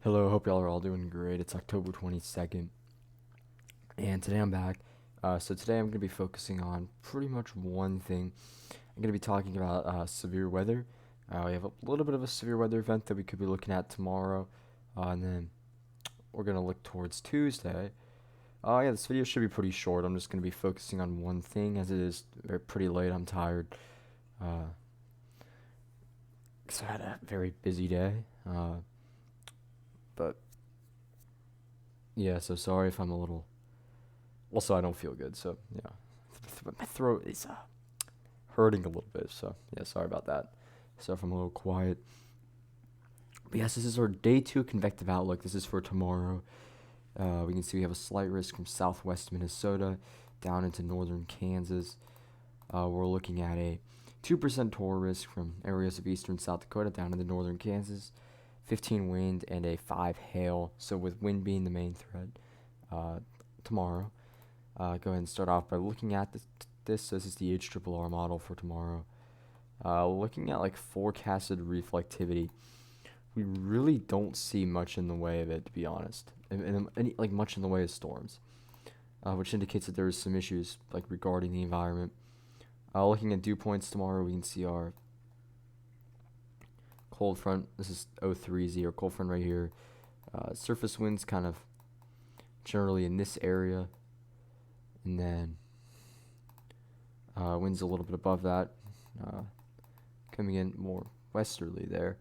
Hello, hope y'all are all doing great. It's October 22nd, and today I'm back. So today I'm going to be focusing on pretty much one thing. I'm going to be talking about severe weather. We have a little bit of a severe weather event that we could be looking at tomorrow, and then we're going to look towards Tuesday. Yeah, this video should be pretty short. I'm just going to be focusing on one thing as it is pretty late. I'm tired. Uh, 'Cause I had a very busy day. But yeah, so sorry if I'm a little. Also, I don't feel good, so yeah, my throat is hurting a little bit. So yeah, sorry about that. So if I'm a little quiet. But yes, this is our day two convective outlook. This is for tomorrow. We can see we have a slight risk from southwest Minnesota down into northern Kansas. We're looking at a 2% tour risk from areas of eastern South Dakota down into northern Kansas. 15 wind and a 5 hail. So with wind being the main threat tomorrow. Go ahead and start off by looking at this. This is the HRRR model for tomorrow. Looking at like forecasted reflectivity, we really don't see much in the way of it, to be honest, and like much in the way of storms, which indicates that there is some issues like regarding the environment. Looking at dew points tomorrow, we can see our cold front. This is 030, our cold front right here. Surface winds kind of generally in this area, and then winds a little bit above that, coming in more westerly there.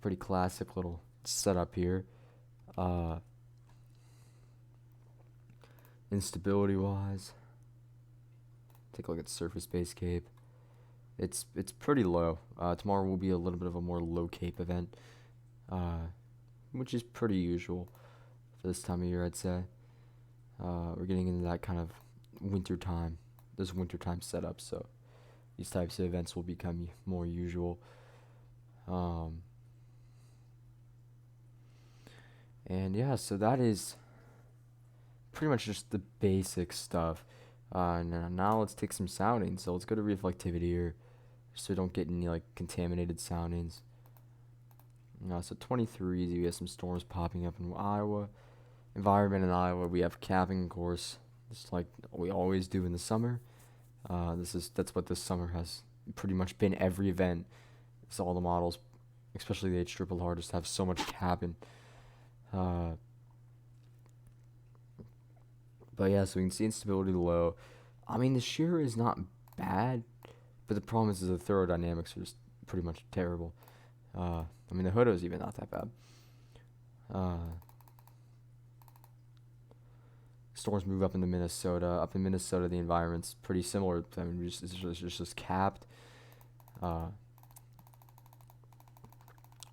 Pretty classic little setup here. Instability wise, take a look at surface base cape. It's pretty low. Tomorrow will be a little bit of a more low cape event, which is pretty usual for this time of year, I'd say. We're getting into that kind of winter time. Those wintertime setups, so these types of events will become more usual. And yeah, so that is pretty much just the basic stuff. Now let's take some soundings. So let's go to reflectivity here, so we don't get any like contaminated soundings. So 23, we have some storms popping up in Iowa. Environment in Iowa, we have capping, of course, just like we always do in the summer. That's what this summer has pretty much been. Every event, it's all the models, especially the HRRR, just have so much capping. But yeah, so we can see instability low. I mean, the shear is not bad, but the problem is the thermodynamics are just pretty much terrible. I mean, the Hodo is even not that bad. Storms move up into Minnesota. Up in Minnesota, the environment's pretty similar. I mean, it's just capped.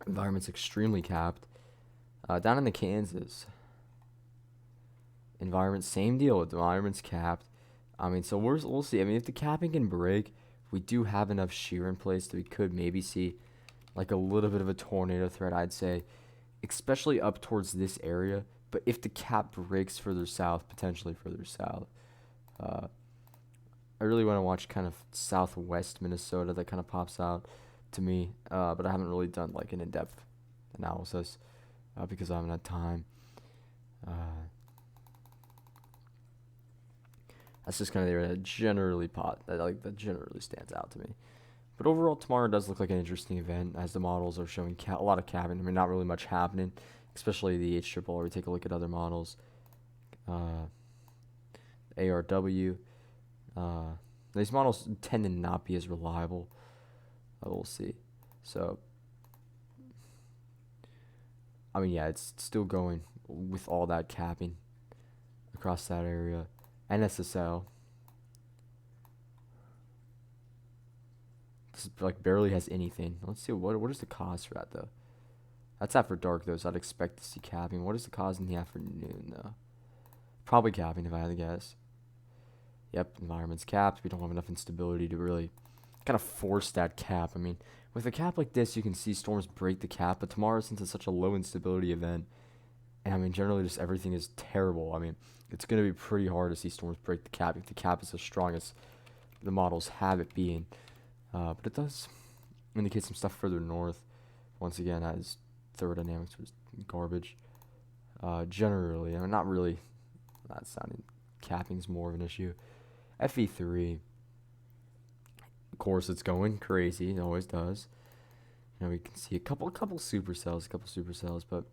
Environment's extremely capped. Down in the Kansas, environment, same deal. The environment's capped. I mean, so we'll see. I mean, if the capping can break, we do have enough shear in place that we could maybe see like a little bit of a tornado threat, I'd say, especially up towards this area. But if the cap breaks further south, potentially further south, I really want to watch kind of southwest Minnesota. That kind of pops out to me, but I haven't really done like an in-depth analysis because I haven't had time. That's just kind of the area that that generally stands out to me. But overall, tomorrow does look like an interesting event as the models are showing a lot of capping. I mean, not really much happening, especially the HRRR. We take a look at other models, ARW. These models tend to not be as reliable. We'll see. So, I mean, yeah, it's still going with all that capping across that area. NSSL. This like barely has anything. Let's see what is the cause for that though. That's after dark though, so I'd expect to see capping. What is the cause in the afternoon though? Probably capping if I had to guess. Yep, environment's capped. We don't have enough instability to really kind of force that cap. I mean, with a cap like this, you can see storms break the cap, but tomorrow, since it's such a low instability event, and I mean, generally just everything is terrible. I mean, it's going to be pretty hard to see storms break the cap if the cap is as strong as the models have it being. But it does indicate some stuff further north. Once again, as thermodynamics was garbage. Generally, I mean, not really. Not sounding. Capping's more of an issue. FE3. Of course, it's going crazy. It always does. We can see a couple supercells, but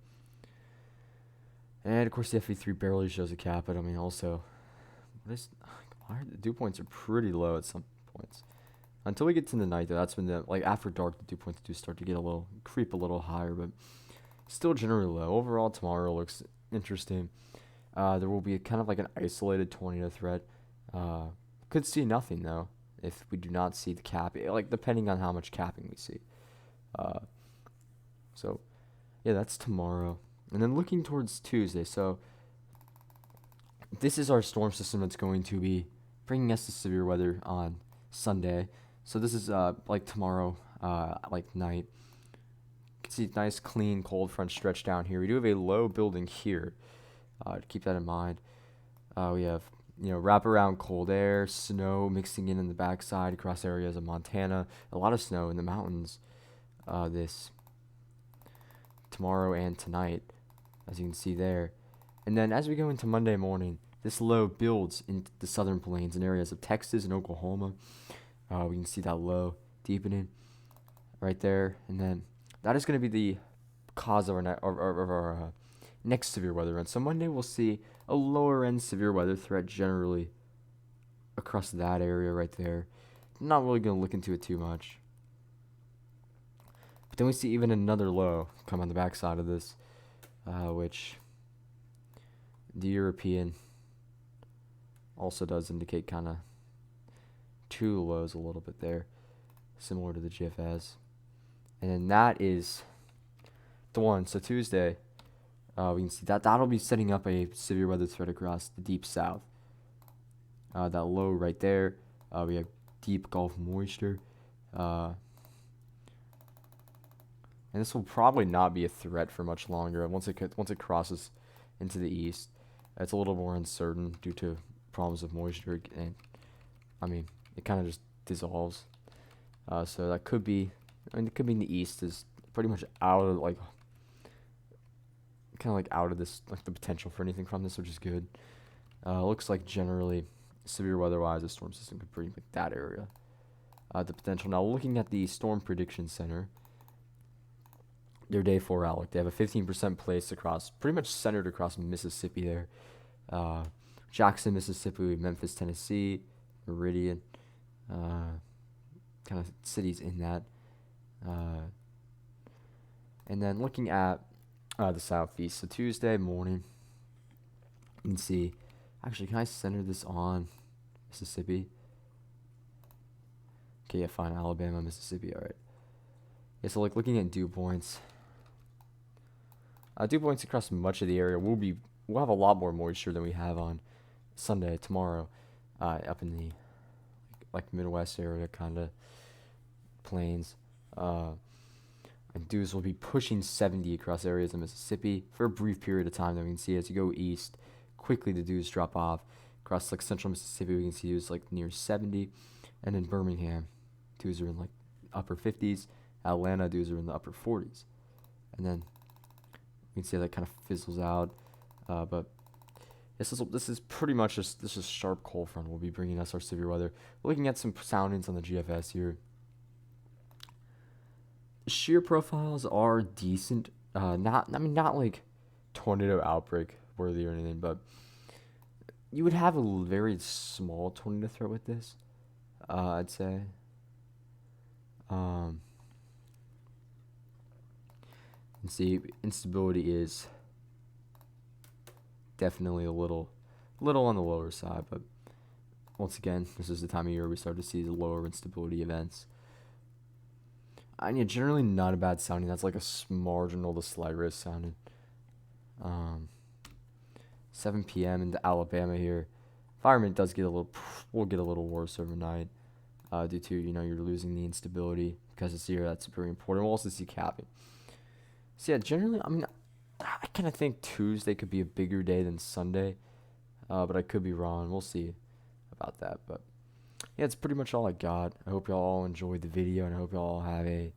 and of course the FE3 barely shows a cap. But I mean, also, the dew points are pretty low at some points. Until we get to the night, though, that's when after dark, the dew points do start to creep a little higher, but still generally low. Overall, tomorrow looks interesting. There will be kind of like an isolated tornado threat. Could see nothing though if we do not see the cap, depending on how much capping we see. So yeah, that's tomorrow. And then looking towards Tuesday, so this is our storm system that's going to be bringing us to severe weather on Sunday. So this is tomorrow, night. You can see nice, clean, cold front stretch down here. We do have a low building here. To keep that in mind. We have wraparound cold air, snow mixing in the backside across areas of Montana. A lot of snow in the mountains. This tomorrow and tonight, as you can see there. And then as we go into Monday morning, this low builds into the southern plains in areas of Texas and Oklahoma. We can see that low deepening right there. And then that is going to be the cause of our next severe weather event. So Monday we'll see a lower end severe weather threat generally across that area right there. Not really going to look into it too much. But then we see even another low come on the backside of this, which the European also does indicate kind of two lows a little bit there, similar to the GFS. And then that is the one. So Tuesday, we can see that'll be setting up a severe weather threat across the deep south. That low right there, we have deep Gulf moisture. And this will probably not be a threat for much longer. Once it crosses into the east, it's a little more uncertain due to problems of moisture, and I mean it kind of just dissolves. So that could be, it could be in the east is pretty much out of out of this, the potential for anything from this, which is good. Looks like generally severe weather-wise, the storm system could bring that area. The potential. Now looking at the Storm Prediction Center, their day 4 outlook, they have a 15% place across, pretty much centered across Mississippi there. Jackson, Mississippi, Memphis, Tennessee, Meridian, kind of cities in that. And then looking at the southeast, so Tuesday morning, you can see, actually, can I center this on Mississippi? Okay, yeah, fine, Alabama, Mississippi, alright. Yeah, so looking at dew points. Dew points across much of the area we'll have a lot more moisture than we have on Sunday, tomorrow, up in the Midwest area, kind of plains. And dews will be pushing 70 across areas of Mississippi for a brief period of time. Then we can see as you go east, quickly the dews drop off. Across central Mississippi, we can see dews near 70, and in Birmingham, dews are in upper 50s. Atlanta, dews are in the upper 40s, and then you can see that kind of fizzles out. But this is pretty much just sharp cold front will be bringing us our severe weather. Looking at some soundings on the GFS here. Shear profiles are decent. Not like tornado outbreak worthy or anything, but you would have a very small tornado threat with this. I'd say. And see, instability is definitely a little on the lower side, but once again, this is the time of year we start to see the lower instability events. And yeah, generally not a bad sounding. That's like a marginal to slight risk sounding. 7 p.m. into Alabama here. Environment will get a little worse overnight, due to you're losing the instability because it's here. That's very important. We'll also see capping. So yeah, generally, I kind of think Tuesday could be a bigger day than Sunday, but I could be wrong. We'll see about that. But yeah, it's pretty much all I got. I hope y'all all enjoyed the video, and I hope y'all have a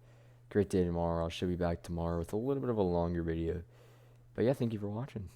great day tomorrow. I should be back tomorrow with a little bit of a longer video. But yeah, thank you for watching.